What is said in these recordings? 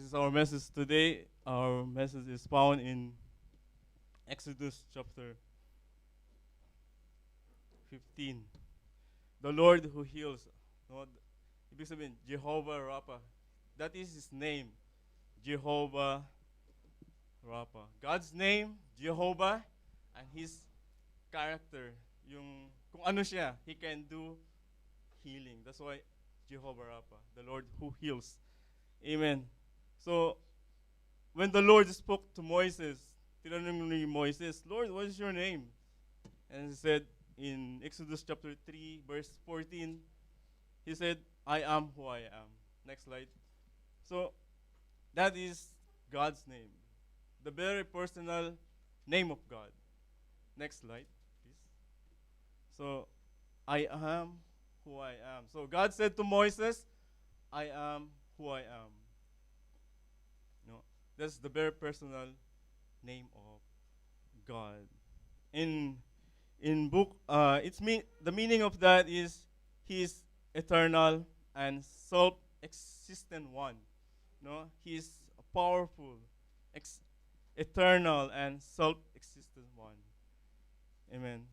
is our message today. Our message is found in Exodus chapter 15. The Lord who heals. No, ibig sabihin, Jehovah Rapha. That is His name. Jehovah Rapha. God's name, Jehovah, and His character. Yung, kung ano siya, He can do healing. That's why Jehovah Rapha, the Lord who heals. Amen. So, when the Lord spoke to Moses, tinanong ni Moses, Lord, what is your name? And he said in Exodus chapter 3, verse 14, he said, I am who I am. Next slide. So, that is God's name. The very personal name of God. Next slide, please. So, I am who I am. So, God said to Moses, I am who I am. No, that's the very personal name of God. In book, the meaning of that is He is eternal and self-existent one. No, He is a powerful, eternal and self-existent one. Amen.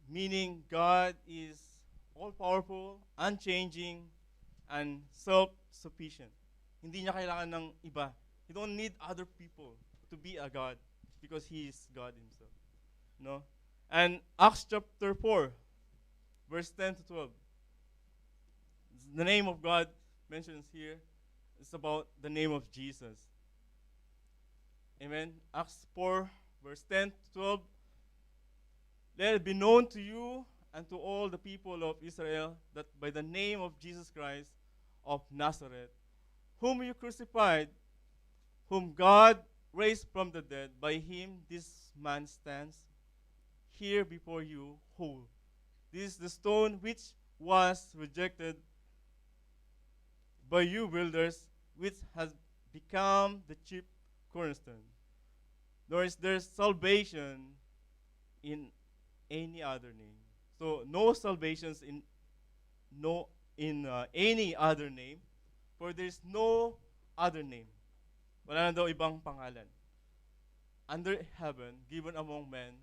Meaning God is all-powerful, unchanging, and self-sufficient. Hindi niya kailangan ng iba. He don't need other people to be a God because He is God Himself. No? And Acts chapter 4, verse 10 to 12. The name of God mentions here is about the name of Jesus. Amen. Acts 4, verse 10 to 12. Let it be known to you and to all the people of Israel that by the name of Jesus Christ of Nazareth, whom you crucified, whom God raised from the dead, by him this man stands here before you whole. This is the stone which was rejected by you builders, which has become the chief cornerstone. Nor is there salvation in any other name. So no salvations in any other name, for there is no other name. Wala na daw ibang pangalan under heaven given among men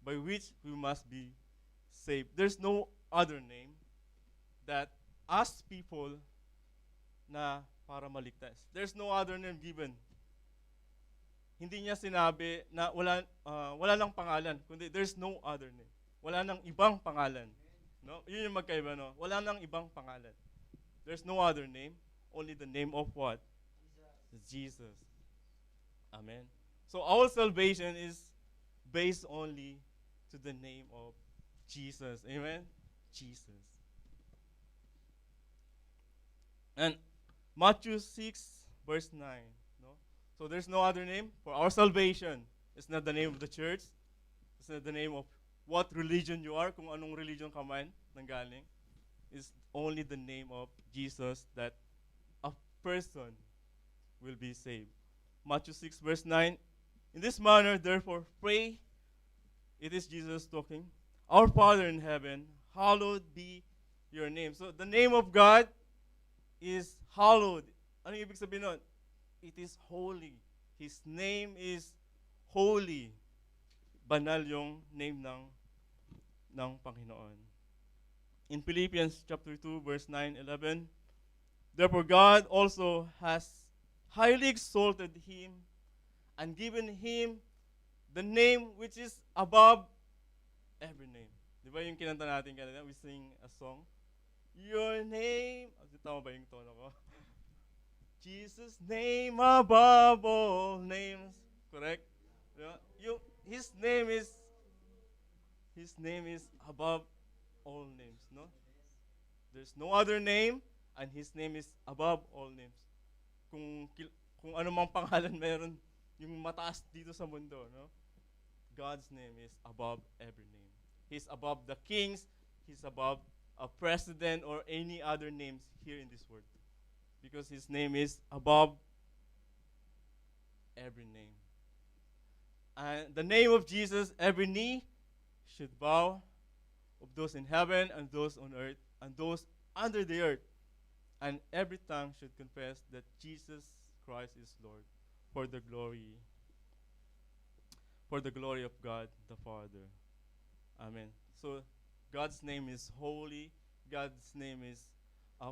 by which we must be saved. There's no other name that us people na para maligtas. There's no other name given. Hindi niya sinabi na wala lang pangalan, kundi there's no other name. Wala nang ibang pangalan. No? Yun yung magkaiba, no? Wala nang ibang pangalan. There's no other name, only the name of what? Jesus. Amen. So our salvation is based only to the name of Jesus. Amen? Jesus. And Matthew 6, verse 9. No? So there's no other name for our salvation. It's not the name of the church. It's not the name of what religion you are, kung anong religion ka man nanggaling. It's only the name of Jesus that a person will be saved. Matthew 6, verse 9. In this manner, therefore, pray. It is Jesus talking. Our Father in heaven, hallowed be your name. So the name of God is hallowed. Ano ibig sabihin nun? It is holy. His name is holy. Banal yung name ng Panginoon. In Philippians chapter 2, verse 9, 11, therefore God also has highly exalted him and given him the name which is above every name. Di ba yung kinanta natin kanina? We sing a song. Your name. Tama ba yung tono ko? Jesus' name above all names. Correct? Yeah? His name is above all names. No? There's no other name, and His name is above all names. Kung ano mang pangalan meron, yung mataas dito sa mundo, no? God's name is above every name. He's above the kings. He's above a president or any other names here in this world. Because His name is above every name. And the name of Jesus, every knee should bow, of those in heaven and those on earth and those under the earth. and every tongue should confess that Jesus Christ is Lord, for the glory for the glory of God the Father. Amen. So God's name is holy. God's name is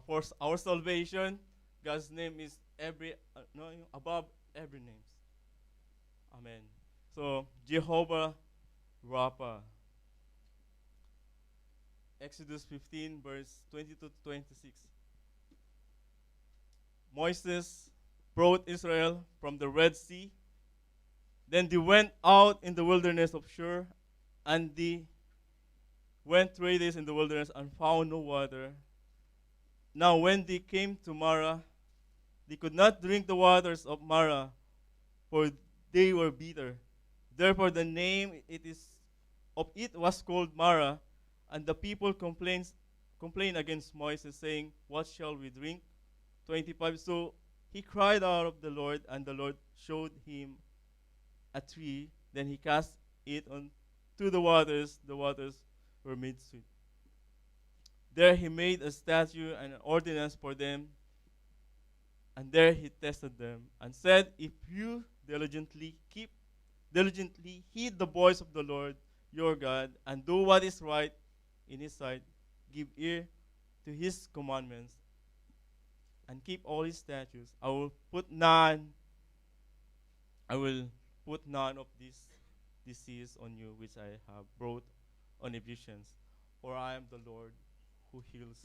for our salvation. God's name is every no, above every name. Amen. So Jehovah Rapha. Exodus 15 verse 22 to 26. Moses brought Israel from the Red Sea. Then they went out in the wilderness of Shur, and they went 3 days in the wilderness and found no water. Now when they came to Marah, they could not drink the waters of Marah, for they were bitter. Therefore the name of it was called Marah, and the people complained against Moses, saying, "What shall we drink?" 25. So he cried out of the Lord, and the Lord showed him a tree. Then he cast it on to the waters. The waters were made sweet. There he made a statute and an ordinance for them, and there he tested them, and said, "If you diligently heed the voice of the Lord your God, and do what is right in his sight, give ear to his commandments, and keep all his statutes, I will put none of this disease on you which I have brought on Egyptians, for I am the Lord who heals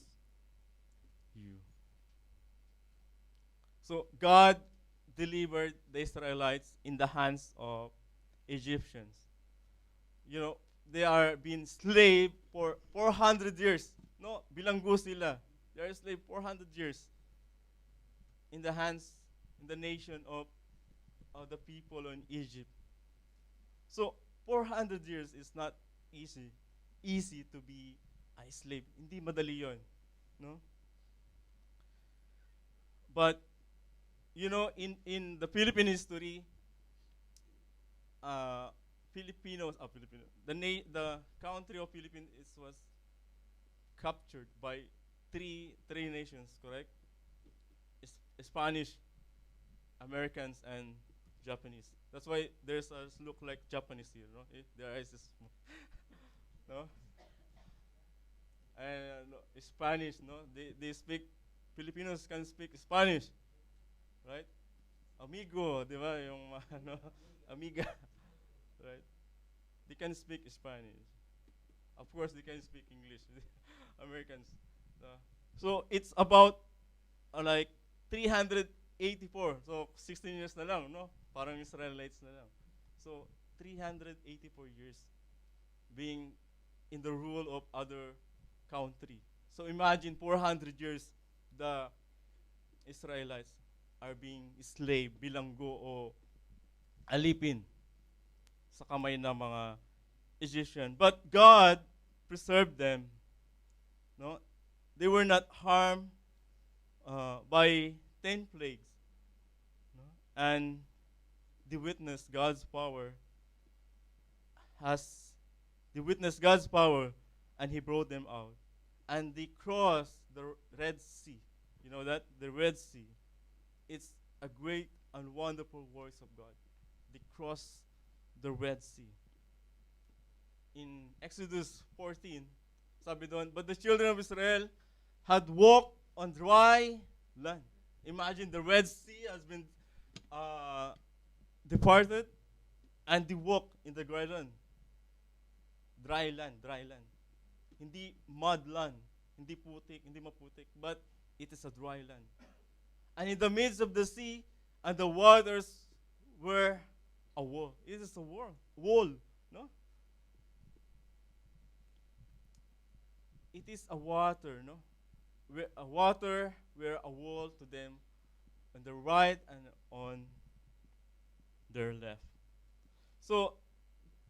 you." So God delivered the Israelites in the hands of Egyptians. You know, they are being slave for 400 years. No, bilanggo sila. They are slave 400 years in the hands, in the nation of the people in Egypt. So 400 years is not easy to be a slave. Hindi madali yon, no? But you know, in the Philippine history, the country of Philippines was captured by three nations, correct? Spanish, Americans, and Japanese. That's why there's us look like Japanese here, no? Their eyes is small, no? And no, Spanish, no? They speak. Filipinos can speak Spanish, right? Amigo, di ba? Yung ano, amiga, right? They can speak Spanish. Of course, they can speak English. Americans. Uh, so it's about like 384. So 16 years na lang, no? Parang Israelites na lang. So 384 years being in the rule of other country. So imagine 400 years the Israelites are being slave, bilanggo o alipin sa kamay ng mga Egyptian. But God preserved them. No? They were not harmed by 10 plagues. No? And they witnessed God's power and he brought them out. And they crossed the Red Sea. You know that? The Red Sea. It's a great and wonderful works of God. They crossed the Red Sea. In Exodus 14, sabi doon, but the children of Israel had walked on dry land. Imagine the Red Sea has been departed, and they walk in the dry land. Dry land. Hindi mud land, hindi putik, hindi maputik, but it is a dry land. And in the midst of the sea, and the waters were a wall. It is a wall, no? It is a water, no? A water were a wall to them on the right and on their left. So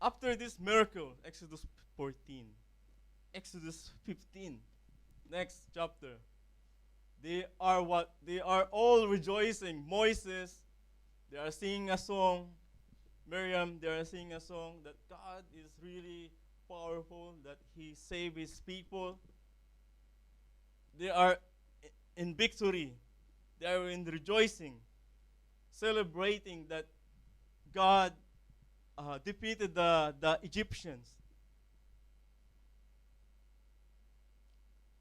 after this miracle, Exodus 14, Exodus 15, next chapter, they are all rejoicing. Moses, they are singing a song. Miriam, they are singing a song that God is really powerful, that he saved his people. They are in victory. They are in rejoicing, celebrating that God defeated the Egyptians.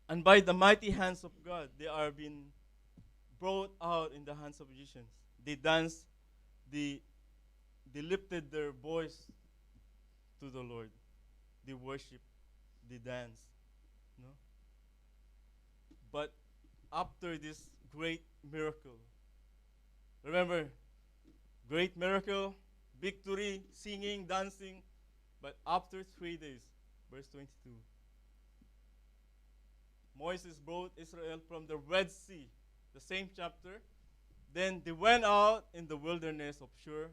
And by the mighty hands of God, they are being brought out in the hands of Egyptians. They danced, they, they lifted their voice to the Lord. They worship, they dance. No? But after this great miracle, remember, great miracle, victory, singing, dancing, but after 3 days, verse 22, Moses brought Israel from the Red Sea, the same chapter. Then they went out in the wilderness of Shur,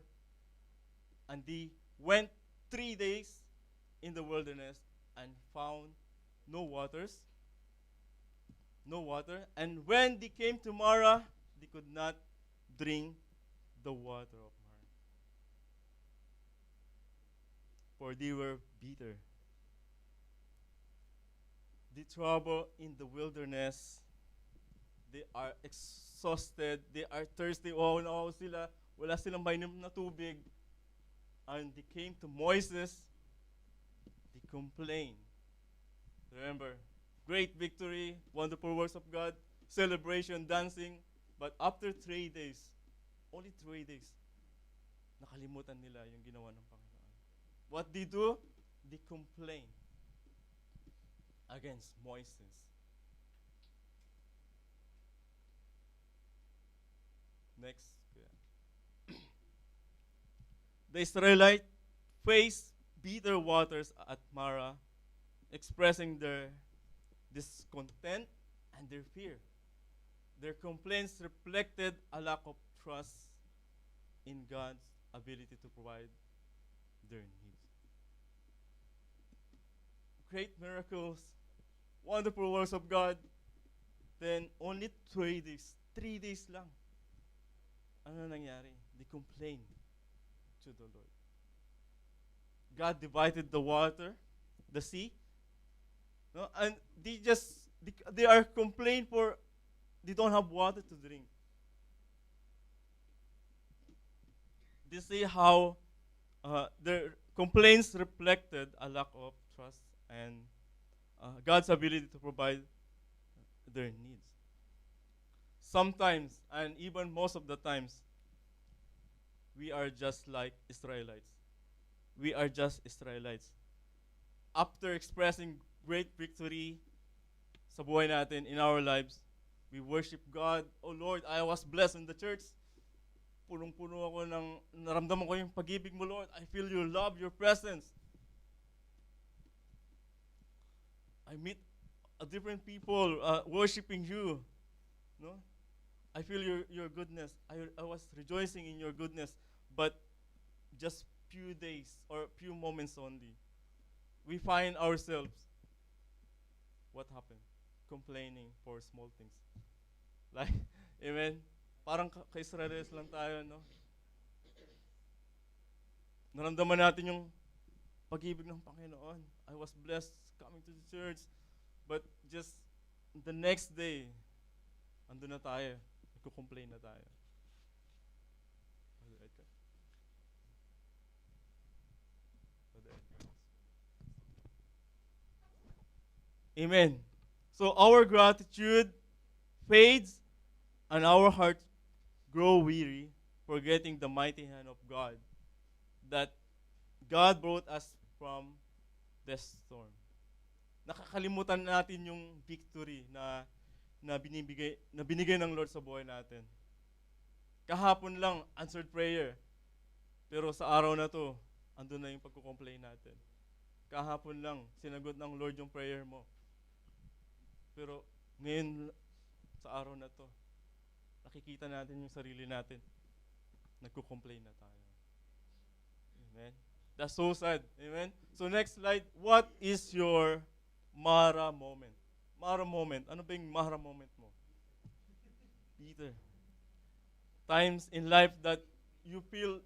and they went 3 days in the wilderness and found no waters, no water. And when they came to Marah, they could not drink the water of Marah, for they were bitter. The trouble in the wilderness, they are exhausted, they are thirsty. Oh no, sila, wala silang mainom na tubig. And they came to Moses, they complained. Remember, great victory, wonderful works of God, celebration, dancing. But after 3 days, only 3 days, nakalimutan nila yung ginawa ng Panginoon. What they do? They complain against Moses. Next. The Israelites faced bitter waters at Marah, expressing their discontent and their fear. Their complaints reflected a lack of trust in God's ability to provide their needs. Great miracles, wonderful works of God, then only 3 days. 3 days lang. Ano nangyari? They complained to the Lord. God divided the water, the sea, no? And they are complaining for they don't have water to drink. They see how their complaints reflected a lack of trust and God's ability to provide their needs. Sometimes, and even most of the times, we are just like Israelites. We are just Israelites. After expressing great victory sa buhay natin, in our lives, we worship God. Oh Lord, I was blessed in the church. Punong-puno ako naramdaman ko yung pag-ibig mo, Lord. I feel your love, your presence. I meet different people worshiping you. No? I feel your goodness. I was rejoicing in your goodness. But just few days or few moments only, we find ourselves, what happened? Complaining for small things. Like, amen? Parang ka-Israelis lang tayo, no? Naramdaman natin yung pag-ibig ng Panginoon. I was blessed coming to the church. But just the next day, andun na tayo. Nagko-complain na tayo. Amen. So our gratitude fades and our hearts grow weary, forgetting the mighty hand of God, that God brought us from the storm. Nakakalimutan natin yung victory na binigay ng Lord sa buhay natin. Kahapon lang answered prayer. Pero sa araw na to, andun na yung pagko-complain natin. Kahapon lang sinagot ng Lord yung prayer mo. Pero ngayon sa araw na to, nakikita natin yung sarili natin. Nagko-complain na tayo. Amen. That's so sad. Amen. So next slide, what is your Mara moment? Mara moment. Ano ba yung Mara moment mo? Peter. Times in life that you feel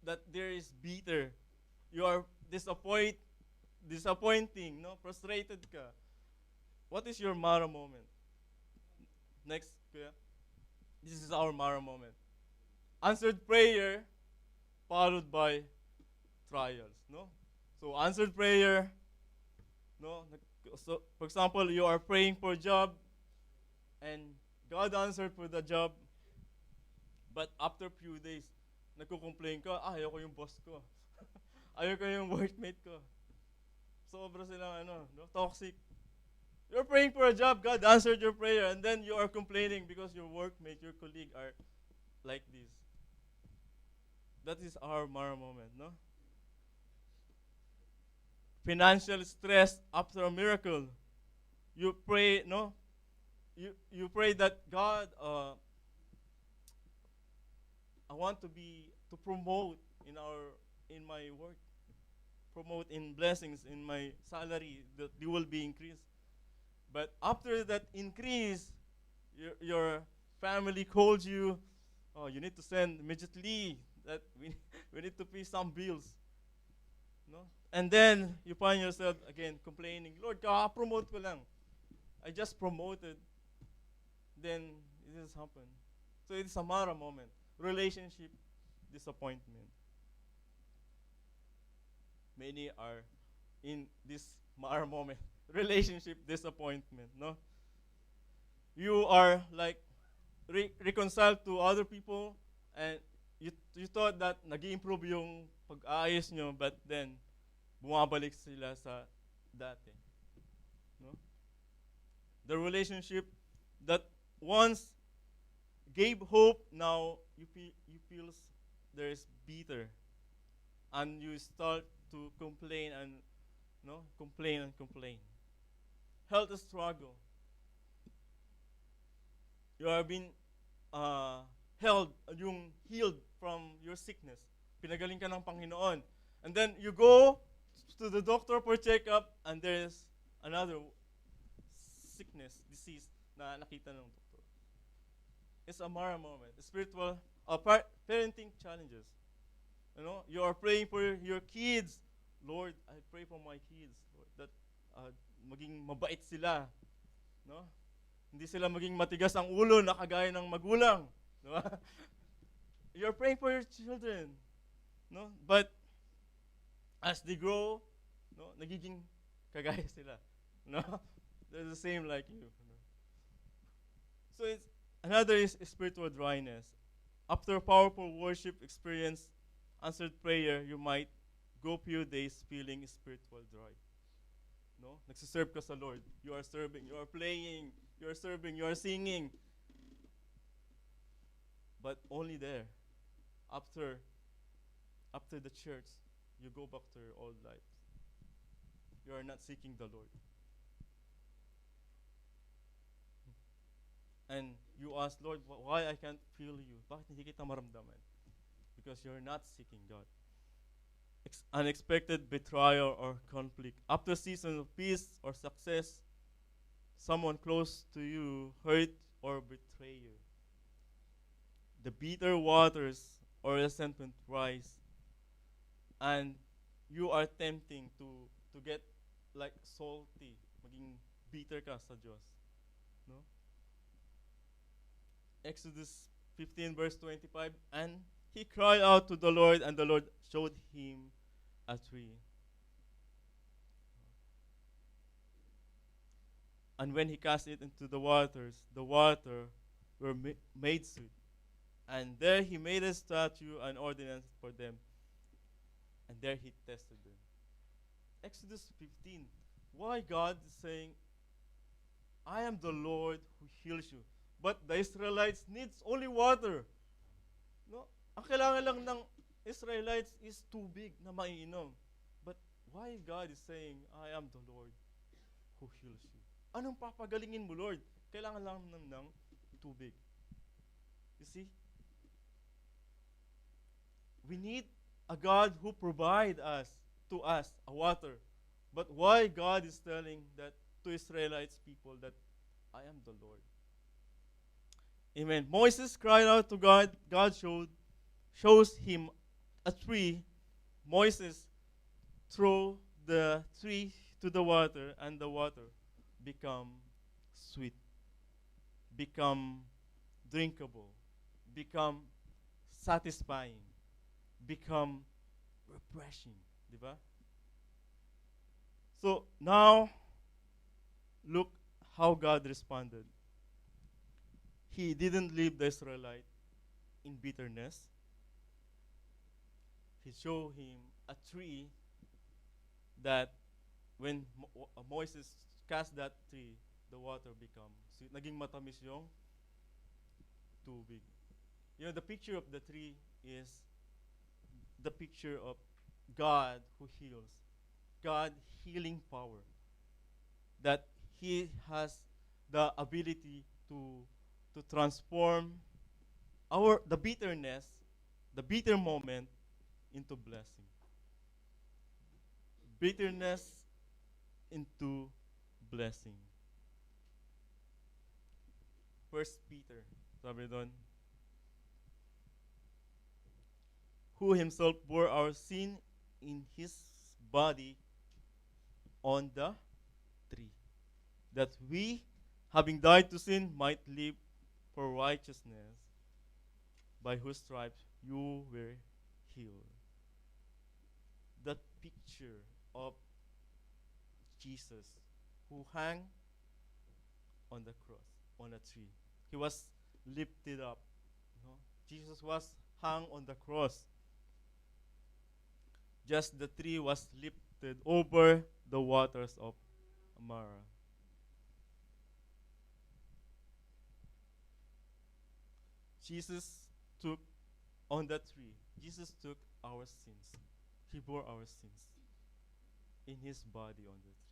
that there is bitter. You are disappointing, no? Frustrated ka. What is your Mara moment? Next, kuya. This is our Mara moment. Answered prayer followed by trials. No? So answered prayer, no? So for example, you are praying for a job and God answered for the job, but after few days, nagko-complain ka, ayaw ko yung boss ko. Ayaw ko yung workmate ko. Sobra silang no, toxic. You're praying for a job, God answered your prayer, and then you are complaining because your workmate, your colleague are like this. That is our Mara moment, no? Financial stress after a miracle. You pray, no? You pray that God, I want to promote in my work, promote in blessings in my salary that they will be increased. But after that increase, your family calls you, oh, you need to send immediately that we need to pay some bills. No? And then you find yourself again complaining, Lord, promote ko lang. I just promoted. Then it has happened. So it's a Mara moment. Relationship disappointment. Many are in this Mara moment. Relationship disappointment. No? You are like reconciled to other people and you thought that nag-improve yung pag-aayos nyo, but then bumabalik sila sa dati. No? The relationship that once gave hope, now you feel there is bitter, and you start to complain and complain. Health struggle. You are being healed from your sickness. Pinagaling ka ng Panginoon. And then you go to the doctor for checkup, and there's another sickness, disease na nakita ng doctor. It's a Mara moment. Spiritual parenting challenges. You are praying for your kids. Lord, I pray for my kids, Lord, that maging mabait sila. No? Hindi sila maging matigas ang ulo na kagaya ng magulang. No? You're praying for your children. No? But as they grow, no, nagiging kagaya sila. No? They're the same like you. No? So another is spiritual dryness. After powerful worship experience, answered prayer, you might go few days feeling spiritual dry. No? Nagsiserve ka sa Lord. You are serving, you are playing, you are serving, you are singing. But only there. After the church, you go back to your old life. You are not seeking the Lord. And you ask, Lord, why I can't feel you? Bakit hindi kita maramdaman? Because you're not seeking God. Unexpected betrayal or conflict. After a season of peace or success, someone close to you hurt or betray you. The bitter waters or resentment rise, and you are tempting to get like salty, maging bitter ka sa Diyos. No? Exodus 15 verse 25, and he cried out to the Lord, and the Lord showed him a tree. And when he cast it into the waters, the water were made sweet. And there he made a statue and ordinance for them. And there he tested them. Exodus 15. Why God is saying, I am the Lord who heals you. But the Israelites needs only water. No? Ang kailangan lang ng Israelites is tubig na maiinom. But why God is saying, I am the Lord who heals you? Anong papagalingin mo, Lord? Kailangan lang ng tubig. You see? We need a God who provide to us a water. But why God is telling that to Israelites people that I am the Lord? Amen. Moses cried out to God. God shows him a tree. Moses threw the tree to the water, and the water become sweet. become drinkable, become satisfying, become refreshing. Di ba? So now, look how God responded. He didn't leave the Israelite in bitterness. He showed him a tree that when Moses cast that tree, the water become sweet. Naging matamis yung tubig. You know, the picture of the tree is the picture of God who heals. God healing power. That He has the ability to transform the bitterness, the bitter moment into blessing. Bitterness into blessing. First Peter, sabi doon, who himself bore our sin in his body on the tree, that we, having died to sin, might live for righteousness, by whose stripes you were healed. That picture of Jesus who hung on the cross, on a tree. He was lifted up. You know? Jesus was hung on the cross. Just the tree was lifted over the waters of Mara. Jesus took on that tree. Jesus took our sins. He bore our sins in his body on the tree.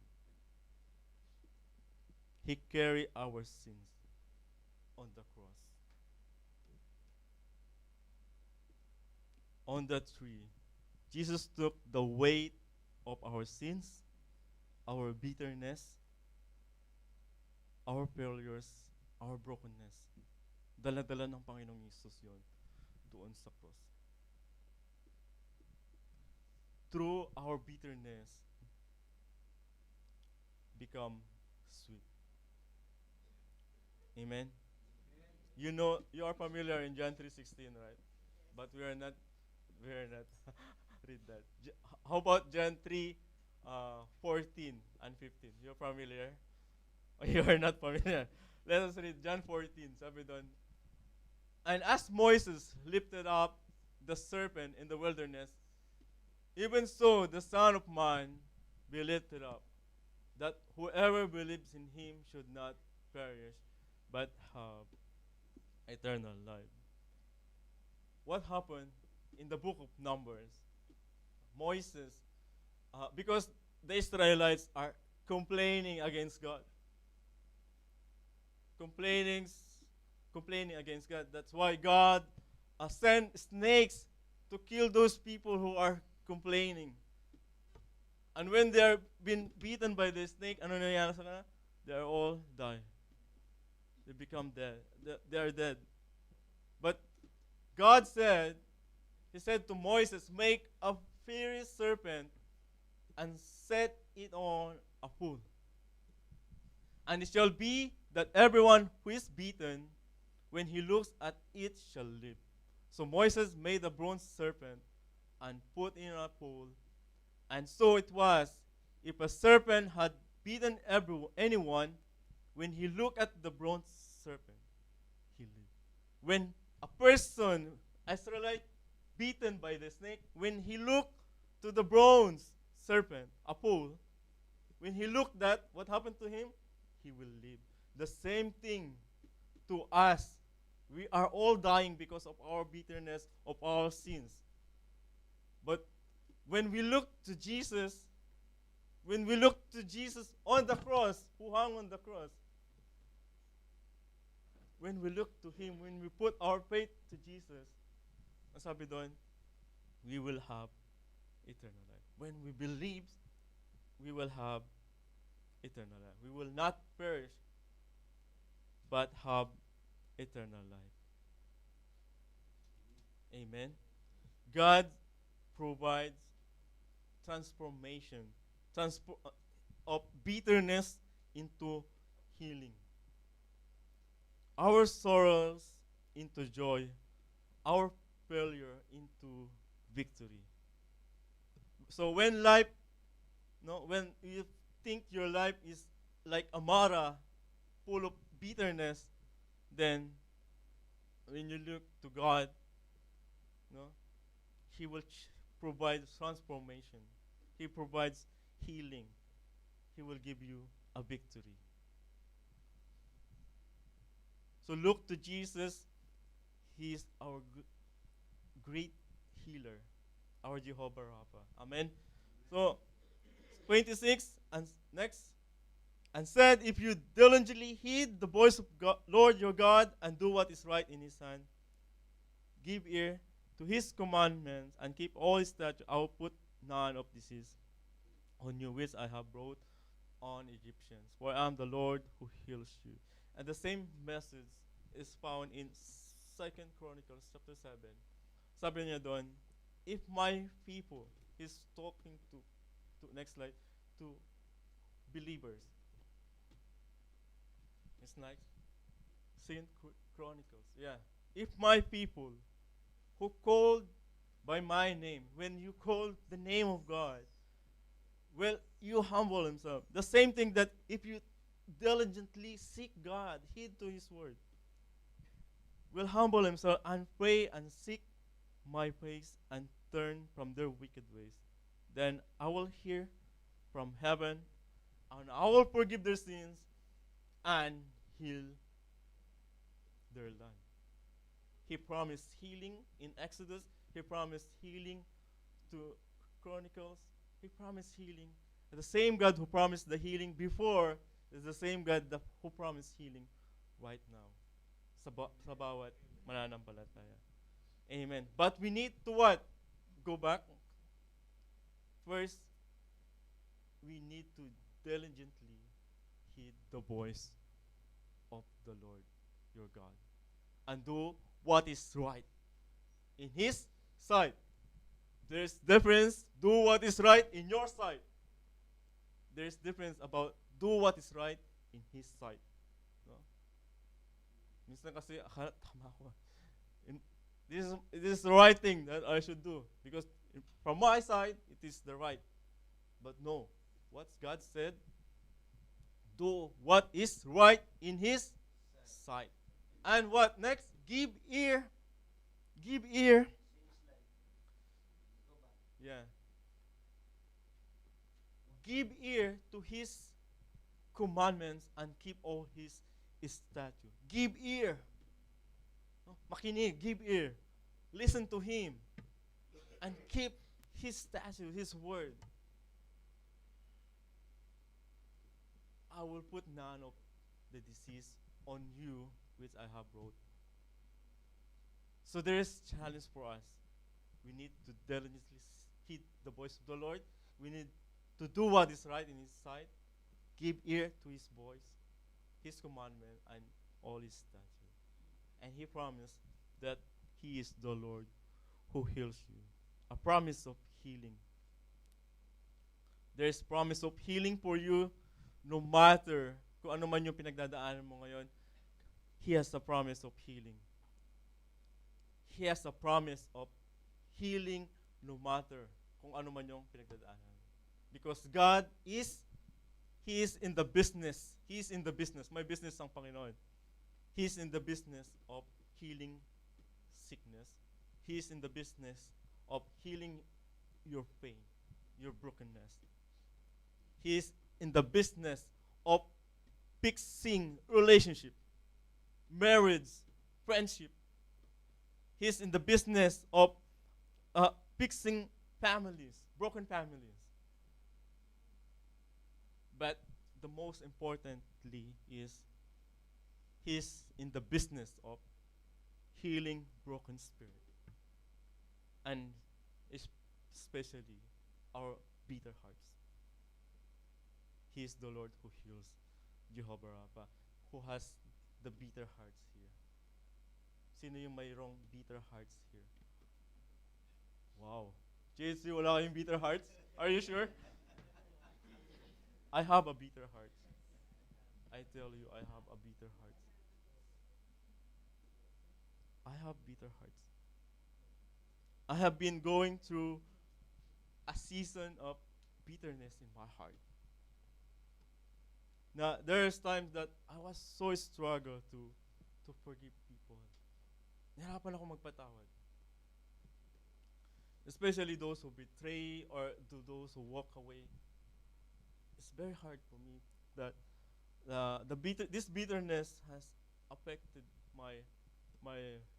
He carried our sins on the cross. On the tree, Jesus took the weight of our sins, our bitterness, our failures, our brokenness. Dala-dala ng Panginoong Yesus yon doon sa cross. Through our bitterness, become sweet. Amen. You know, you are familiar in John 3:16, right? But we are not read that. How about John 3, 14 and 15? You're familiar? Or you are not familiar? Let us read John 14. Sabi doon, and as Moses lifted up the serpent in the wilderness, even so the Son of Man be lifted up, that whoever believes in him should not perish, but have eternal life. What happened in the book of Numbers? Moses, because the Israelites are complaining against God. Complaining against God. That's why God sent snakes to kill those people who are complaining. And when they are being beaten by the snake, ano nangyayari sa kanila? They are all die. They become dead. They are dead. But God said, He said to Moses, make a fiery serpent and set it on a pole. And it shall be that everyone who is beaten, when he looks at it, shall live. So Moses made a bronze serpent and put in a pole. And so it was, if a serpent had beaten anyone, when he looked at the bronze serpent, he lived. When a person, Israelite, beaten by the snake, when he looked to the bronze serpent, a pole, when he looked at what happened to him, he will live. The same thing to us. We are all dying because of our bitterness, of our sins. But when we look to Jesus, when we look to Jesus on the cross, who hung on the cross, when we look to Him, when we put our faith to Jesus, ang sabi doon, we will have eternal life. When we believe, we will have eternal life. We will not perish, but have eternal life. Amen. God provides transformation of bitterness into healing. our sorrows into joy, our failure into victory. So when life, no, when you think your life is like a Mara, full of bitterness, then when you look to God, no, He will provide transformation. He provides healing. He will give you a victory. So look to Jesus. He is our great healer, our Jehovah Rapha. Amen. So 26 and next. And said, if you diligently heed the voice of God, Lord your God and do what is right in his hand, give ear to his commandments and keep all his statutes, I will put none of disease on you which I have brought on Egyptians. For I am the Lord who heals you. And the same message is found in 2 Chronicles chapter 7. Sabi niya doon, if my people, he's talking to next slide, to believers. It's like Saint Chronicles. Yeah. If my people who called by my name, when you call the name of God, well, you humble himself. The same thing that if you diligently seek God, heed to his word, will humble himself and pray and seek my face and turn from their wicked ways. Then I will hear from heaven and I will forgive their sins and heal their land. He promised healing in Exodus. He promised healing to Chronicles. He promised healing. And the same God who promised the healing before is the same God who promised healing right now sa bawat mananampalataya. Amen. But we need to what? Go back. First, we need to diligently heed the voice of the Lord your God and do what is right in his sight. There's difference. Do what is right in your sight. There's difference about do what is right in his sight. No? Minsan kasi, tama ko. This is the right thing that I should do. Because from my side, it is the right. But no. What God said, do what is right in his sight. And what next? Give ear. Give ear. Yeah. Give ear to his commandments and keep all his statutes. Give ear. No? Makinig, give ear. Listen to him. And keep his statutes, his word. I will put none of the disease on you which I have brought. So there is challenge for us. We need to diligently heed the voice of the Lord. We need to do what is right in his sight. Give ear to his voice, his commandment, and all his statutes. And he promised that he is the Lord who heals you. A promise of healing. There is promise of healing for you no matter kung ano man yung pinagdadaanan mo ngayon. He has a promise of healing. He has a promise of healing no matter kung ano man yung pinagdadaanan. Because God is, He is in the business. He is in the business. May business ang Panginoon. He is in the business of healing sickness. He is in the business of healing your pain, your brokenness. He is in the business of fixing relationship, marriage, friendship. He is in the business of fixing families, broken families. But the most importantly is he's in the business of healing broken spirit. And especially our bitter hearts. He is the Lord who heals, Jehovah Rapha, who has the bitter hearts here. Sino yung mayroong bitter hearts here? Wow. JC, wala kayong bitter hearts? Are you sure? I have a bitter heart. I tell you, I have a bitter heart. I have bitter hearts. I have been going through a season of bitterness in my heart. Now, there's times that I was so struggle to forgive people. Nahirapan ako magpatawad. Especially those who betray or to those who walk away. It's very hard for me that this bitterness has affected my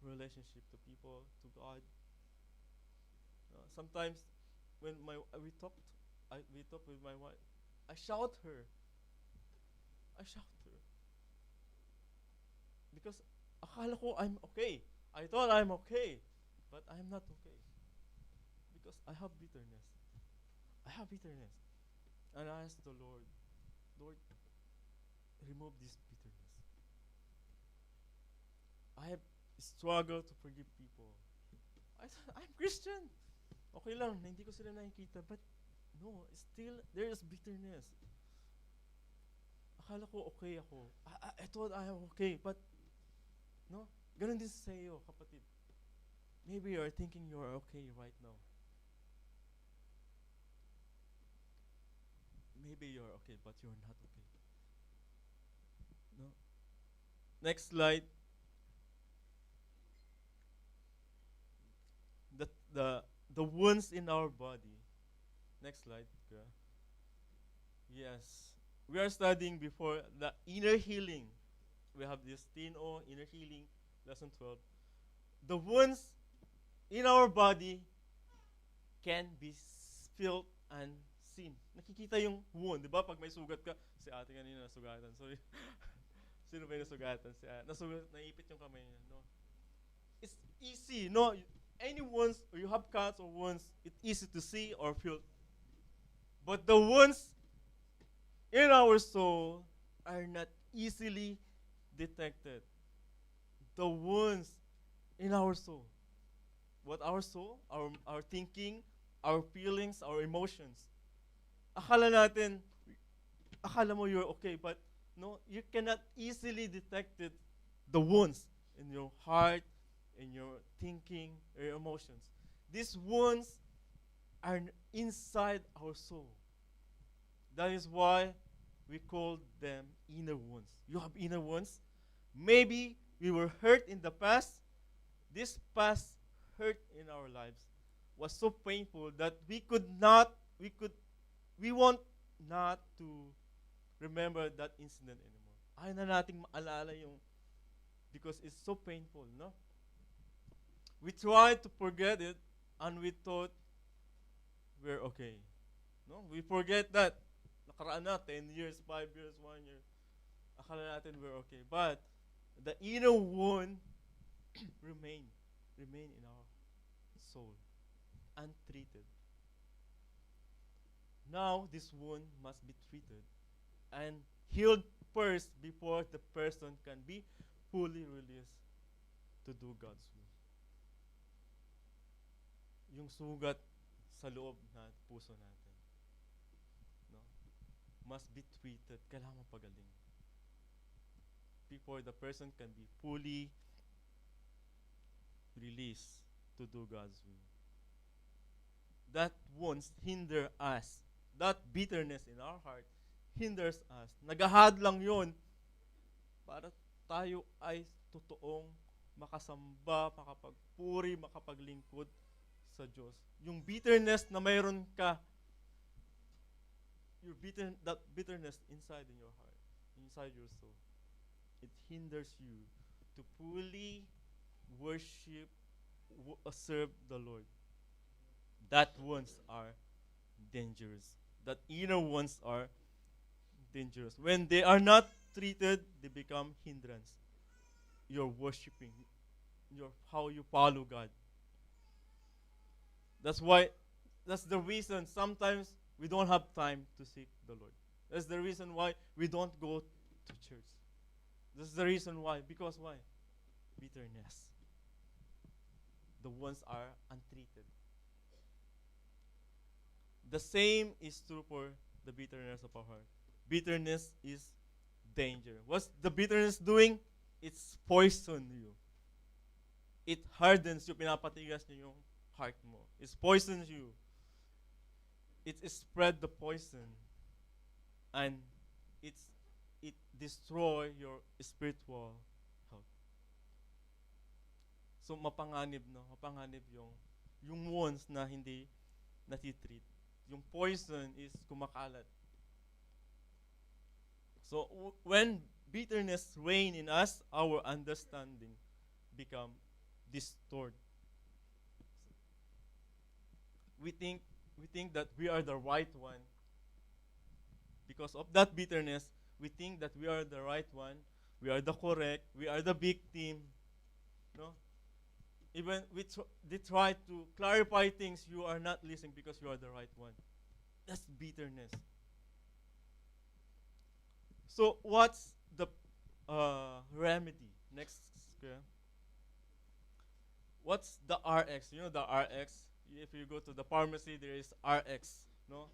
relationship to people, to God. Sometimes when we talk with my wife, I shout her. I shout her because akala ko I'm okay. I thought I'm okay, but I'm not okay because I have bitterness. I have bitterness, and I ask the Lord, Lord, remove this bitterness. I have struggled to forgive people. I'm Christian. Okay lang, na hindi ko sila nakikita, but no, still there is bitterness. Akala ko okay ako. I thought I am okay, but no, ganun din sa iyo, kapatid. Maybe you are thinking you are okay right now. Maybe you are okay, but you're not okay. No. Next slide. The the the wounds in our body. Next slide. Okay. Yes. We are studying before the inner healing. We have this TNO, inner healing, lesson 12. The wounds in our body can be felt and seen. Nakikita yung wound, di ba? Pag may sugat ka, si ate kanina nasugatan. Sorry. Sino ba yung nasugatan? Si ate. Naipit yung kamay niya. No? It's easy. No? Any wounds, or you have cuts or wounds, it's easy to see or feel. But the wounds in our soul are not easily detected. The wounds in our soul. What our soul, our thinking, our feelings, our emotions. Akala mo you're okay, but no, you cannot easily detect it, the wounds in your heart, in your thinking, your emotions. These wounds are inside our soul. That is why we call them inner wounds. You have inner wounds. Maybe we were hurt in the past. This past hurt in our lives was so painful that we want not to remember that incident anymore. Ayaw na nating maalala yung, because it's so painful, no? We tried to forget it, and we thought we're okay. No? We forget that. Nakaraan na, 10 years, 5 years, 1 year. Akala natin we're okay. But the inner wound remain in our soul, untreated. Now, this wound must be treated and healed first before the person can be fully released to do God's will. Yung sugat sa loob na puso natin, no, must be treated. Kailangan pagaling before the person can be fully released to do God's will. That wounds hinder us. That bitterness in our heart hinders us. Nagahad lang yun para tayo ay totoong makasamba, makapagpuri, makapaglingkod sa Diyos. Yung bitterness na mayroon ka, that bitterness inside in your heart, inside your soul, it hinders you to fully worship, serve the Lord. That wounds are dangerous. That inner wounds are dangerous. When they are not treated, they become hindrance. You're worshiping, how you follow God. That's the reason sometimes we don't have time to seek the Lord. That's the reason why we don't go to church. That's the reason why. Because why? Bitterness. The ones are untreated. The same is true for the bitterness of our heart. Bitterness is danger. What's the bitterness doing? It's poison you. It hardens you, pinapatigas niyo yung heart mo. It poisons you. It spread the poison. And it's it destroy your spiritual health. So mapanganib, no? Mapanganib yung wounds na hindi natitreat. Yung poison is kumakalat. So when bitterness reign in us, our understanding become distorted. We think that we are the right one. Because of that bitterness, we think that we are the right one, we are the correct, we are the victim. No? Even they try to clarify things, you are not listening because you are the right one. That's bitterness. So what's the remedy? Next, okay. What's the RX? You know the RX? If you go to the pharmacy, there is RX. No?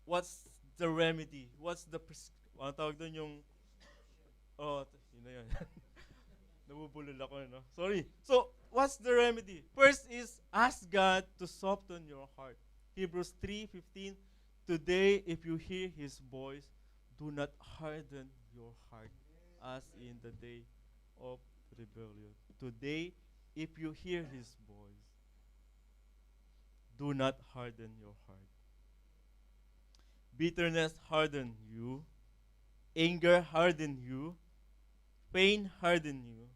What's the remedy? What's the ano tawag doon yung yun na yun. Nabubulol ako, no? Sorry. So, what's the remedy? First is ask God to soften your heart. Hebrews 3:15. Today, if you hear His voice, do not harden your heart as in the day of rebellion. Today, if you hear His voice, do not harden your heart. Bitterness harden you. Anger harden you. Pain harden you.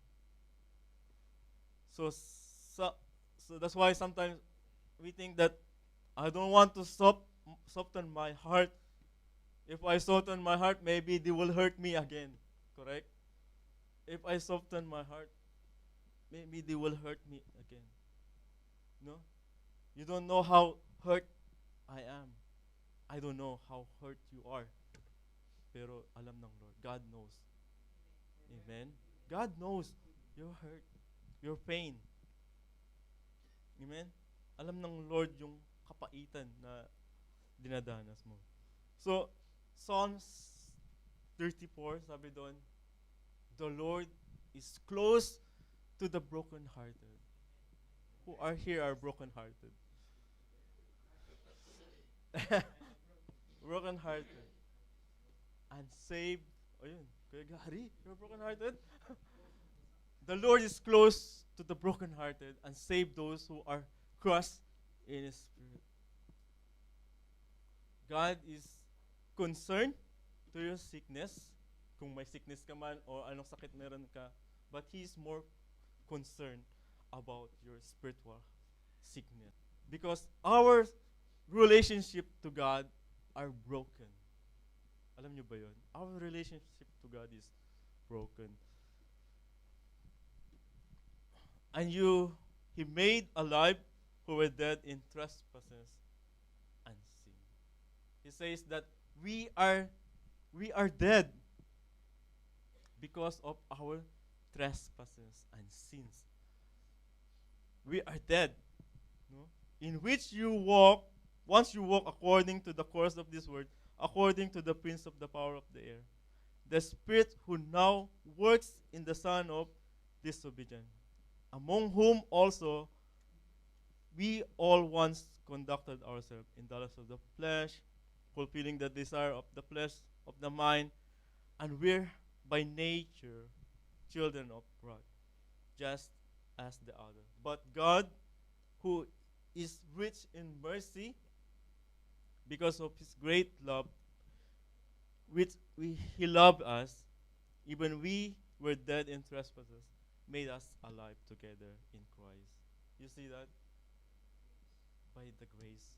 So that's why sometimes we think that I don't want to soften my heart. If I soften my heart, maybe they will hurt me again. Correct? If I soften my heart, maybe they will hurt me again. No? You don't know how hurt I am. I don't know how hurt you are. Pero alam ng Lord. God knows. Amen? God knows your hurt, your pain. Amen? Alam ng Lord yung kapaitan na dinadanas mo. So, Psalms 34, sabi doon, the Lord is close to the brokenhearted. Who are here are brokenhearted. Brokenhearted. And save, ayun, Kuya Gary, you're brokenhearted? The Lord is close to the brokenhearted and save those who are crushed in His spirit. God is concerned to your sickness, kung may sickness ka man o anong sakit meron ka, but He is more concerned about your spiritual sickness. Because our relationship to God are broken. Alam niyo ba yun? Our relationship to God is broken. And He made alive who were dead in trespasses and sin. He says that we are dead because of our trespasses and sins. We are dead, no? In which you walk, once you walk according to the course of this world, according to the prince of the power of the air, the spirit who now works in the son of disobedience, among whom also we all once conducted ourselves in the lust of the flesh, fulfilling the desire of the flesh, of the mind, and we're by nature children of wrath, just as the other. But God, who is rich in mercy, because of His great love, which He loved us, even we were dead in trespasses, made us alive together in Christ. You see that? By the grace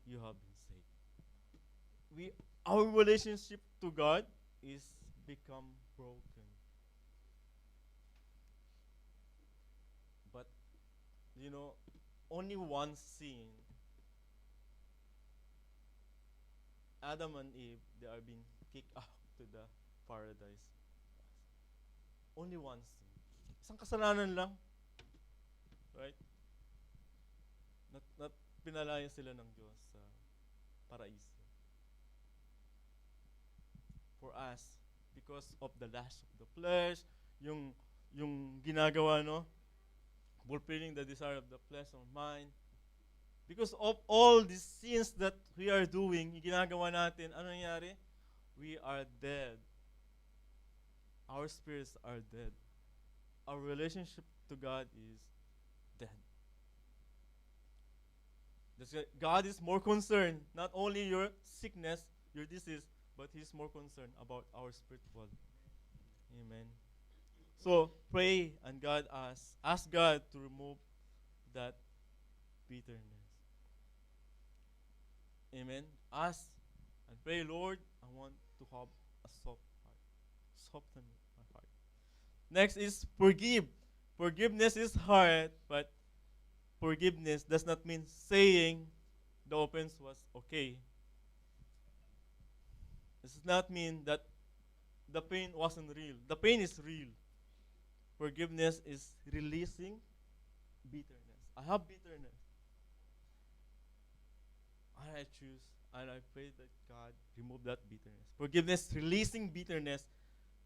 you have been saved. Our relationship to God is become broken. But only one sin, Adam and Eve, they are being kicked out to the paradise. Only one sin. Isang kasalanan lang. Right? Not pinalayan sila ng Diyos sa paraiso. For us, because of the lust of the flesh, yung ginagawa, no? fulfilling the desire of the flesh or mind. Because of all these sins that we are doing, yung ginagawa natin, ano nangyari? We are dead. Our spirits are dead. Our relationship to God is dead. God is more concerned, not only your sickness, your disease, but He's more concerned about our spiritual. Amen. So pray and God ask God to remove that bitterness. Amen. Ask and pray, Lord, I want to have a soft heart. Soften my heart. Next is forgive. Forgiveness is hard, but forgiveness does not mean saying the offense was okay. This does not mean that the pain wasn't real. The pain is real. Forgiveness is releasing bitterness. I have bitterness. And I choose and I pray that God remove that bitterness. Forgiveness, releasing bitterness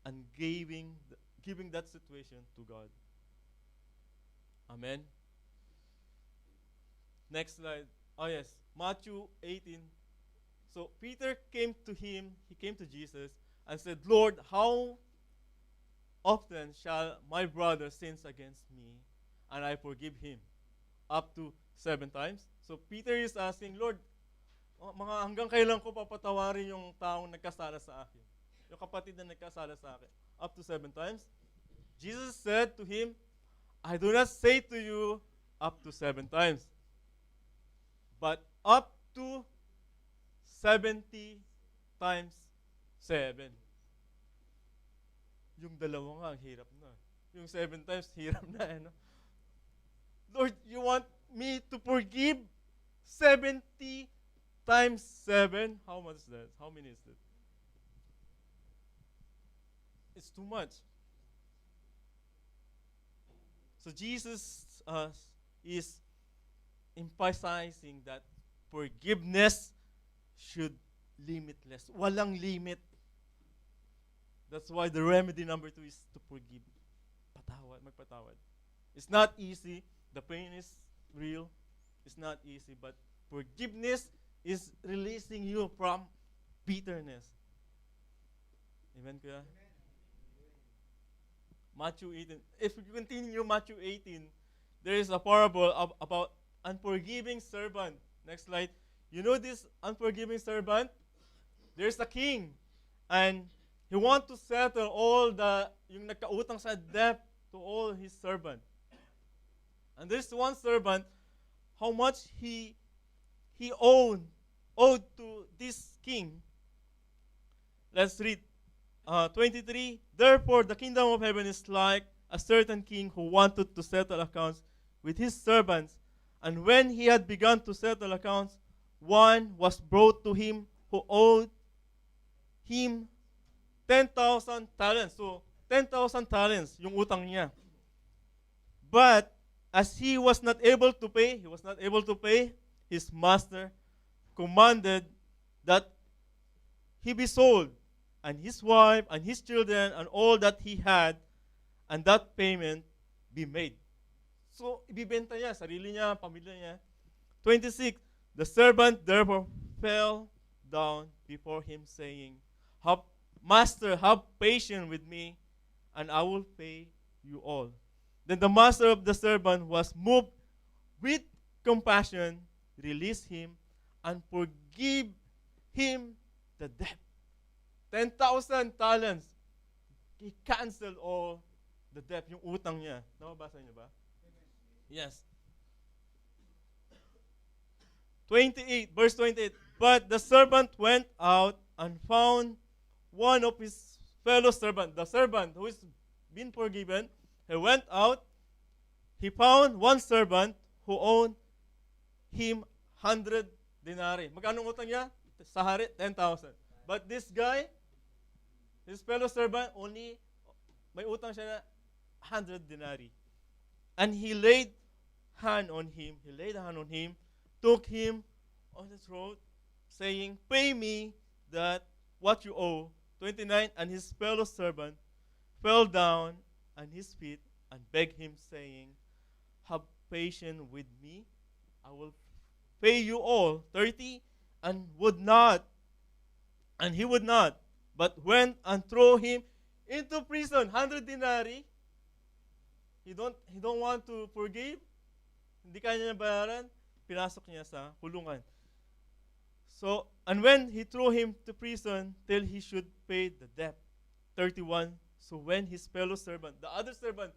and giving that situation to God. Amen. Next slide. Oh yes, Matthew 18. So Peter came to him, he came to Jesus and said, Lord, how often shall my brother sins against me and I forgive him? Up to 7 times. So Peter is asking, Lord, mga hanggang kailan ko papatawarin yung taong nagkasala sa akin? Yung kapatid na nagkasala sa akin. Up to 7 times. Jesus said to him, I do not say to you up to 7 times, but up to 70 times 7. Yung dalawa nga, ang hirap na. Yung 7 times, hirap na. No? Lord, you want me to forgive 70 times 7? How much is that? How many is that? It's too much. So Jesus is emphasizing that forgiveness should limitless. Walang limit. That's why the remedy number 2 is to forgive. Patawad, magpatawad. It's not easy. The pain is real. It's not easy. But forgiveness is releasing you from bitterness. Amen, kuya? Matthew 18. If you continue Matthew 18, there is a parable about unforgiving servant. Next slide. You know this unforgiving servant? There's a king. And he wants to settle all yung nagkautang sa debt to all his servant. And there's one servant, how much he owed to this king. Let's read 23. Therefore, the kingdom of heaven is like a certain king who wanted to settle accounts with his servants. And when he had begun to settle accounts, one was brought to him who owed him 10,000 talents. So, 10,000 talents yung utang niya. But as he was not able to pay, his master commanded that he be sold, and his wife, and his children, and all that he had, and that payment be made. So, ibibenta niya, sarili niya, pamilya niya. 26, the servant therefore fell down before him, saying, Master, have patience with me, and I will pay you all. Then the master of the servant was moved with compassion, released him, and forgive him the debt. 10,000 talents. He canceled all the debt, yung utang niya. Nababasa niyo ba? Yes. 28, verse 28. But the servant went out and found one of his fellow servants. The servant who is been forgiven, he went out, he found one servant who owed him 100 denarii. Magkano utang niya? Sa hari, 10,000. But this guy, his fellow servant, only may utang siya na 100 denarii. And he laid hand on him, took him on the throat, saying, pay me that what you owe. 29, and his fellow servant fell down on his feet and begged him, saying, have patience with me? I will pay you all 30, and would not, and he would not, but went and threw him into prison. 100 denarii. He don't want to forgive. Hindi kanya niya bayaran. Pinasok niya sa kulungan. So, and when he threw him to prison till he should pay the debt. 31. So when his fellow servant, the other servant,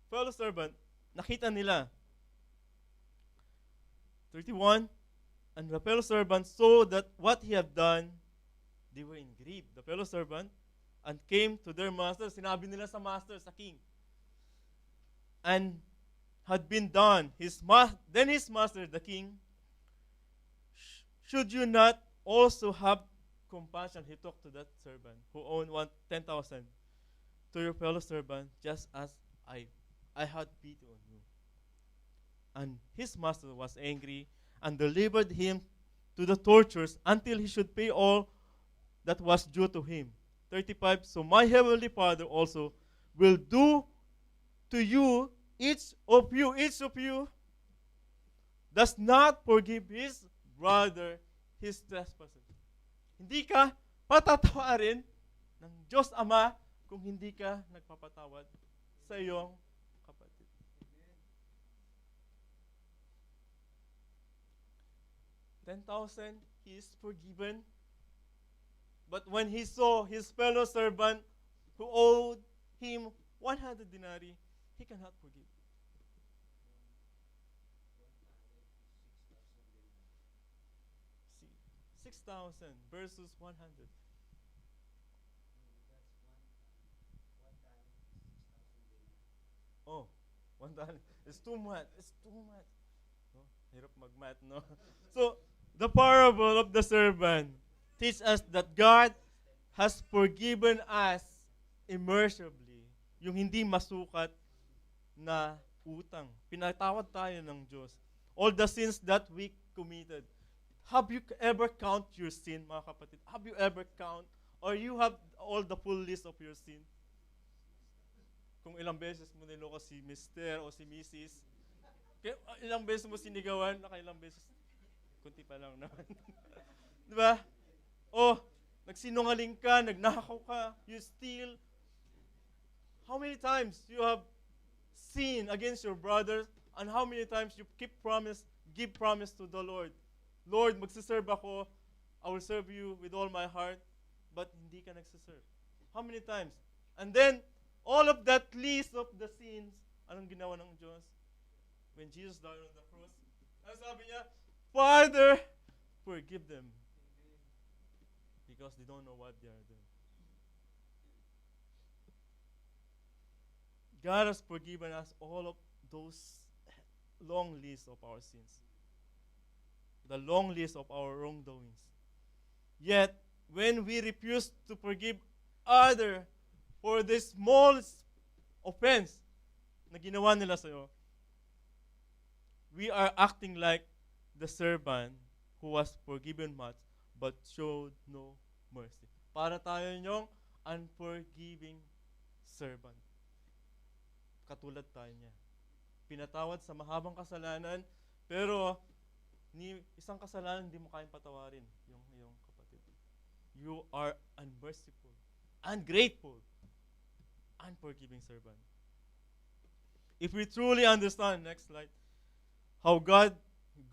fellow servant, nakita nila. 31. And the fellow servant saw that what he had done, they were in grief. The fellow servant, and came to their master. Sinabi nila sa master, sa king. And had been done. Then his master, the king, should you not also have compassion? He talked to that servant who owned 10,000 to your fellow servant, just as I had pity on you. And his master was angry and delivered him to the torturers until he should pay all that was due to him. 35. So my heavenly Father also will do to you, each of you does not forgive his brother his trespasses. Hindi ka patatawarin ng Diyos Ama kung hindi ka nagpapatawad sa iyong kapatid. 10,000, he is forgiven. But when he saw his fellow servant who owed him 100 denarii, he cannot forgive. 6,000 versus 100. Oh, 1,000. It's too much. It's too much. No? Hirap mag-math, no? So, the parable of the servant teaches us that God has forgiven us immeasurably. Yung hindi masukat na utang. Pinatawad tayo ng Diyos. All the sins that we committed. Have you ever count your sin, mga kapatid? Have you ever count? Or you have all the full list of your sin? Kung ilang beses mo niloko si Mr. o si Mrs. Ilang beses mo sinigawan, nakailang beses. Kunti pa lang naman. Di ba? O, nagsinungaling ka, nagnakaw ka, you steal. How many times you have sinned against your brothers, and how many times you give promise to the Lord? Lord, magsiserve ako, I will serve you with all my heart, but hindi ka nagsiserve. How many times? And then, all of that list of the sins, anong ginawa ng Diyos? When Jesus died on the cross, ang sabi niya, Father, forgive them. Because they don't know what they are doing. God has forgiven us all of those long lists of our sins. The long list of our wrongdoings. Yet, when we refuse to forgive other for the smallest offense na ginawa nila sa'yo, we are acting like the servant who was forgiven much but showed no mercy. Para tayo yung unforgiving servant. Katulad tayo niya. Pinatawad sa mahabang kasalanan, pero isang kasalanan hindi mo kayang patawarin yung kapatid. You are unmerciful, ungrateful, unforgiving servant. If we truly understand, next slide, how God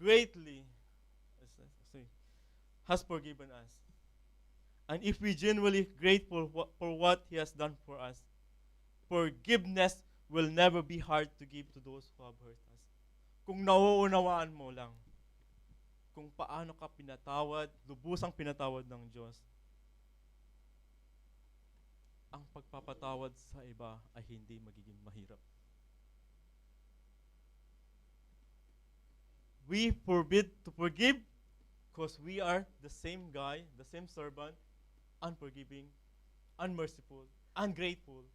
greatly has forgiven us, and if we genuinely grateful for what He has done for us, forgiveness will never be hard to give to those who have hurt us. Kung nauunawaan mo lang kung paano ka pinatawad, lubusang pinatawad ng Diyos, ang pagpapatawad sa iba ay hindi magiging mahirap. We forbid to forgive because we are the same guy, the same servant, unforgiving, unmerciful, ungrateful.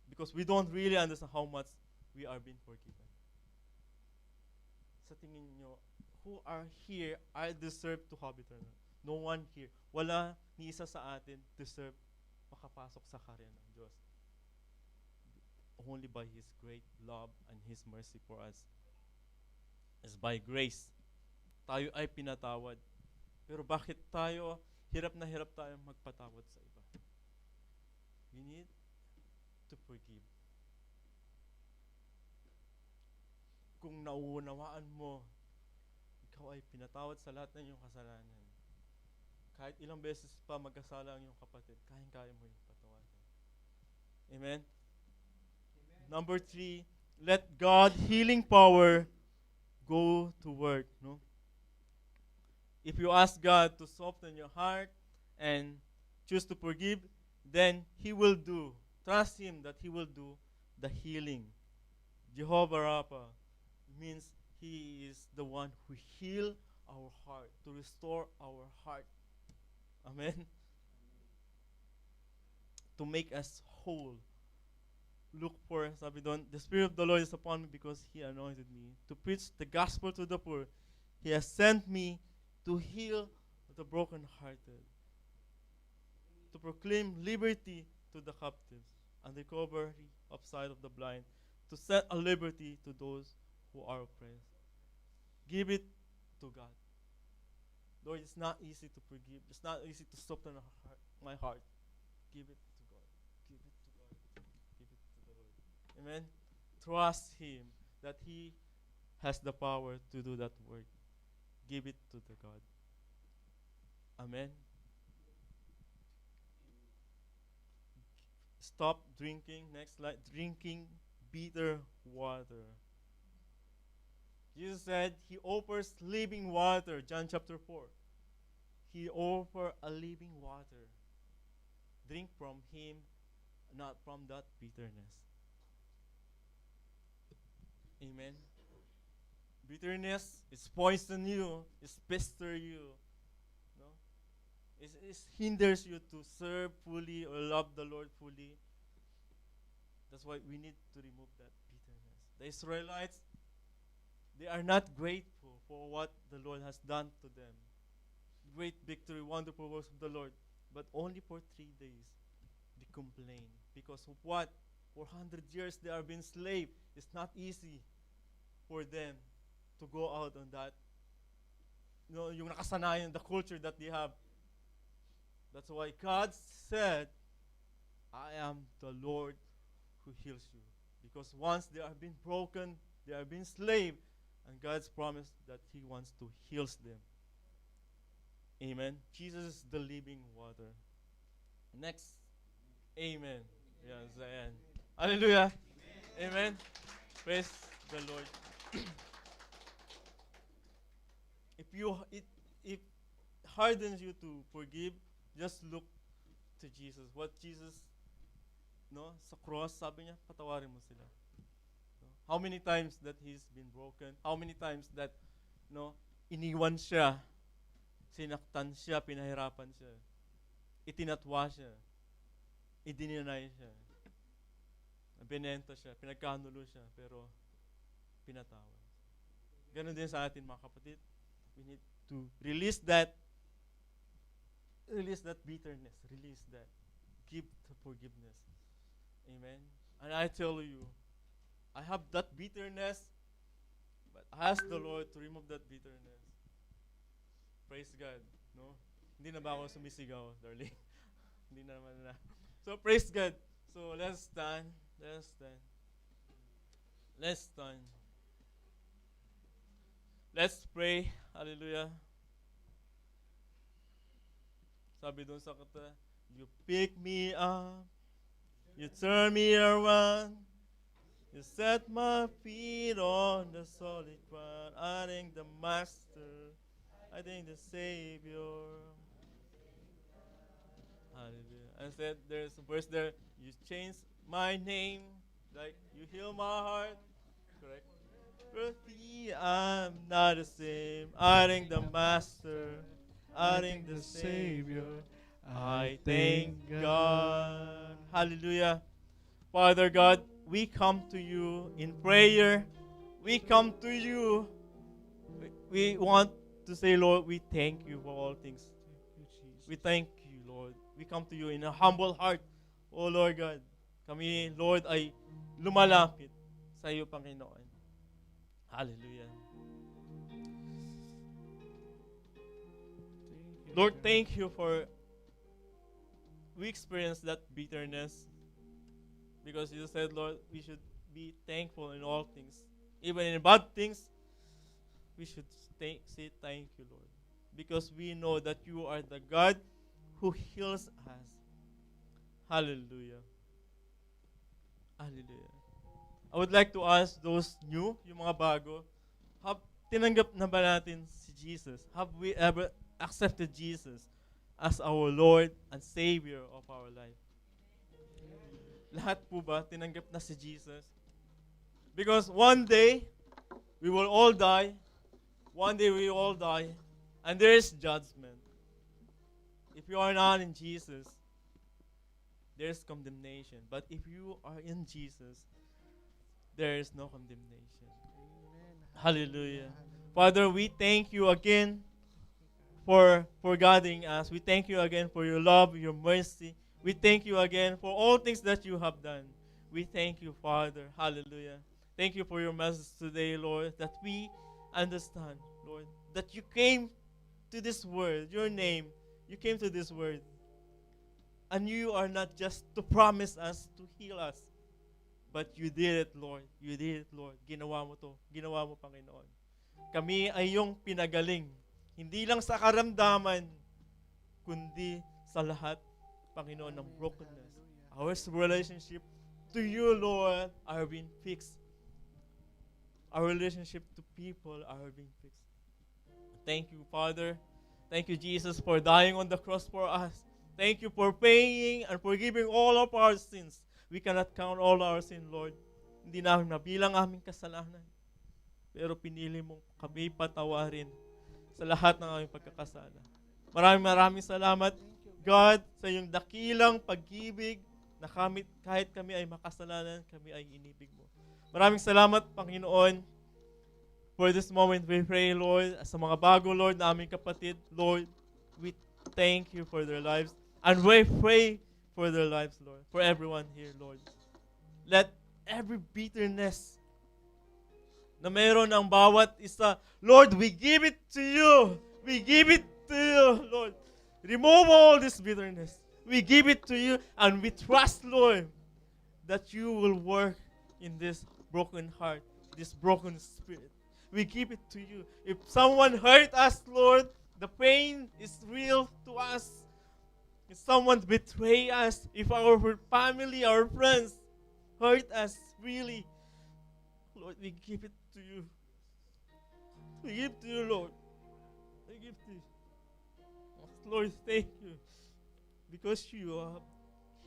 Because we don't really understand how much we are being forgiven. Sa tingin nyo, who are here are deserve to have eternal? No one here. Wala ni isa sa atin deserve makapasok sa karya ng Diyos. only by His great love and His mercy for us. It's by grace. Tayo ay pinatawad. Pero bakit hirap na hirap tayo magpatawad sa iba? We need to forgive. Kung nauunawaan mo, ikaw ay pinatawad sa lahat ng iyong kasalanan. Kahit ilang beses pa magkasala ang iyong kapatid, kayang-kaya mo yung patawarin. Amen? Number 3, let God healing power go to work. No? If you ask God to soften your heart and choose to forgive, then He will do. Trust Him that He will do the healing. Jehovah Rapha means He is the one who heals our heart, to restore our heart. Amen? To make us whole. Look for, sabi doon, the Spirit of the Lord is upon me because He anointed me to preach the gospel to the poor. He has sent me to heal the brokenhearted, to proclaim liberty to the captives and recovery of sight of the blind, to set a liberty to those who are oppressed. Give it to God. Lord, it's not easy to forgive. It's not easy to soften my heart. Give it to God. Give it to God. Give it to the Lord. Amen. Trust Him that He has the power to do that work. Give it to the God. Amen. Stop drinking. Next slide. Drinking bitter water. Jesus said He offers living water. John chapter 4. He offers a living water. Drink from Him, not from that bitterness. Amen. Bitterness is poison you, is pester you. No? It hinders you to serve fully or love the Lord fully. That's why we need to remove that bitterness. The Israelites, they are not grateful for what the Lord has done to them. Great victory, wonderful works of the Lord. But only for 3 days, they complain. Because of what? For 100 years, they are being slaves. It's not easy for them to go out on that. Yung nakasanayan, the culture that they have. That's why God said, I am the Lord who heals you. Because once they are being broken, they are being enslaved, and God's promised that He wants to heal them. Amen. Jesus is the living water. Next. Amen. Yes, Zion. Hallelujah. Amen. Praise the Lord. If hardens you to forgive, just look to Jesus. What Jesus, sa cross, sabi niya, patawarin mo sila. How many times that He's been broken? How many times that, iniwan siya, sinaktan siya, pinahirapan siya, itinatwa siya, idininay siya, binenta siya, pinagkanulo siya, pero pinatawad. Ganon din sa atin, mga kapatid. We need to release that bitterness, release that, give the forgiveness. Amen. And I tell you, I have that bitterness, but I ask the Lord to remove that bitterness. Praise God. No? Hindi na ba ako sumisigaw, darling? Hindi na naman na. So, praise God. So, let's stand. Let's stand. Let's stand. Let's pray. Hallelujah. Sabi doon sa kata, you pick me up, you turn me around, you set my feet on the solid ground. I thank the Master, I thank the Savior. Hallelujah. And said there's a verse there, you change my name, like you heal my heart. Correct? I'm not the same. I thank the Master, I thank the Savior. I thank God. Hallelujah. Father God, we come to you in prayer. We come to you. We want to say, Lord, we thank you for all things. We thank you, Lord. We come to you in a humble heart, oh Lord God, Kami, Lord, ay lumalapit sa iyo, Panginoon. Hallelujah. Lord, thank you for we experienced that bitterness because you said, Lord, we should be thankful in all things. Even in bad things, we should say thank you, Lord. Because we know that you are the God who heals us. Hallelujah. Hallelujah. I would like to ask those new, yung mga bago, have tinanggap na ba natin si Jesus? Have we ever accepted Jesus as our Lord and Savior of our life? Lahat po ba tinanggap na si Jesus? Because one day, we will all die. One day we all die. And there is judgment. If you are not in Jesus, there is condemnation. But if you are in Jesus, there is no condemnation. Hallelujah. Father, we thank you again for guiding us. We thank you again for your love, your mercy. We thank you again for all things that you have done. We thank you, Father. Hallelujah. Thank you for your message today, Lord, that we understand, Lord, that you came to this world, your name, you came to this world. And you are not just to promise us to heal us, but you did it, Lord. You did it, Lord. Ginawa mo to. Ginawa mo, Panginoon. Kami ay yung pinagaling. Hindi lang sa karamdaman, kundi sa lahat, Panginoon, ng brokenness. Our relationship to you, Lord, are being fixed. Our relationship to people are being fixed. Thank you, Father. Thank you, Jesus, for dying on the cross for us. Thank you for paying and forgiving all of our sins. We cannot count all our sin, Lord. Hindi namin mabilang aming kasalanan. Pero pinili mong kami patawarin sa lahat ng aming pagkakasala. Maraming salamat, God, sa iyong dakilang pag-ibig na kahit kami ay makasalanan, kami ay inibig mo. Maraming salamat, Panginoon. For this moment, we pray, Lord, sa mga bago, Lord, na aming kapatid, Lord, we thank you for their lives. And we pray for their lives, Lord, for everyone here, Lord. Let every bitterness na meron ng bawat isa, Lord, we give it to you. We give it to you, Lord. Remove all this bitterness. We give it to you, and we trust, Lord, that you will work in this broken heart, this broken spirit. We give it to you. If someone hurt us, Lord, the pain is real to us. If someone betray us, if our family, our friends hurt us really, Lord, we give it to you. We give to you, Lord. We give to you. Lord, thank you. Because you have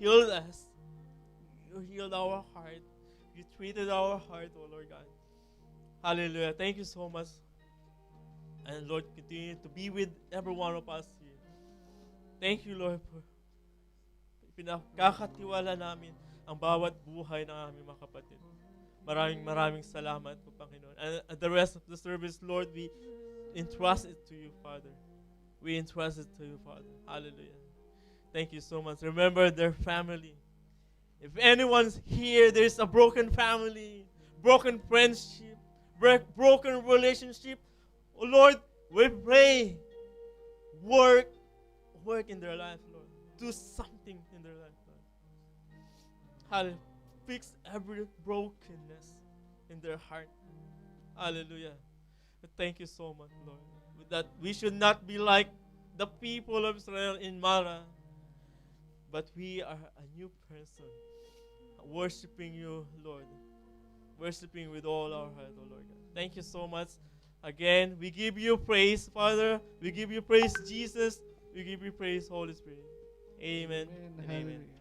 healed us. You healed our heart. You treated our heart, oh Lord God. Hallelujah. Thank you so much. And Lord, continue to be with every one of us here. Thank you, Lord, for pinakakatiwala namin ang bawat buhay ng aming mga kapatid. Maraming salamat po, Panginoon. And the rest of the service, Lord, we entrust it to you, Father. We entrust it to you, Father. Hallelujah. Thank you so much. Remember their family. If anyone's here, there's a broken family, broken friendship, broken relationship. Oh Lord, we pray. Work in their life, Lord. Do something in their life, Lord. Hallelujah. Fix every brokenness in their heart. Hallelujah. Thank you so much, Lord. With that, we should not be like the people of Israel in Mara, but we are a new person, worshiping you, Lord. Worshiping with all our heart, oh Lord God. Thank you so much. Again, we give you praise, Father. We give you praise, Jesus. We give you praise, Holy Spirit. Amen. Amen. And amen. Hallelujah.